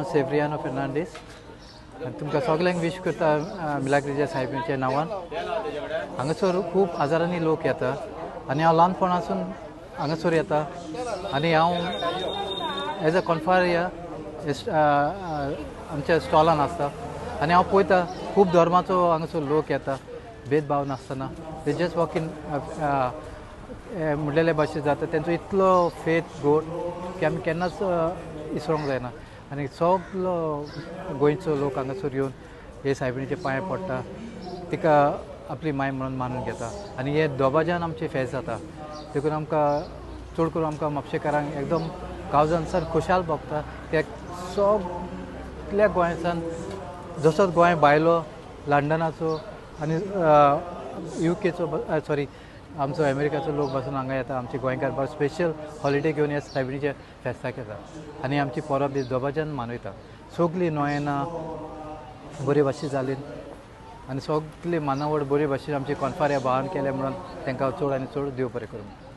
सेफ्रियानो फर्नांडीस तुमकां सगल्यांक विश करता मिलाग्रेच्या साहेबांच्या नांवान। हांगासर खूब हजारांनी लोक येता आनी हांव ल्हानपणासून हांगासर येता आनी हांव एज अ कॉन्फारिया आमच्या स्टॉलान आसता आनी हांव पळयता खूब धर्माचो हांगासर लोक येता भेदभाव नासतना ते जस्ट वॉकिंग म्हणलेले भाशेन जाता तेंचो इतलो फेथ गोड की आमी केन्नाच इसरोंक जायना आनी सगलो गोंयचो लोक हांगासर येवन हे सायबिणीचे पांय पडटा तिका आपली माय म्हणून मानून घेता आनी हे दोबाज्यान आमचे फेस्त जाता देखून आमकां चड करून आमकां म्हापशेकारांक एकदम गांवजानसान खुशाल भोगता ते सगल्या गोंयसान जसो गोंय भायलो लंडनाचो आनी युकेचो सॉरी आमचो अमेरिकाचो लोक पासून हांगा येता आमचे गोंयकार बरो स्पेशल हॉलिडे घेवन ह्या सायबिणीच्या फेस्ताक येता आनी आमची परब ही दोबाज्यान मनयता सगलीं नोयेनां बरे भाशेन जालीं आनी सगळी मानावड बरे भाशेन आमची कॉन्फाऱ्या भावान केले म्हणून तांकां चड आनी चड देव बरें करूं।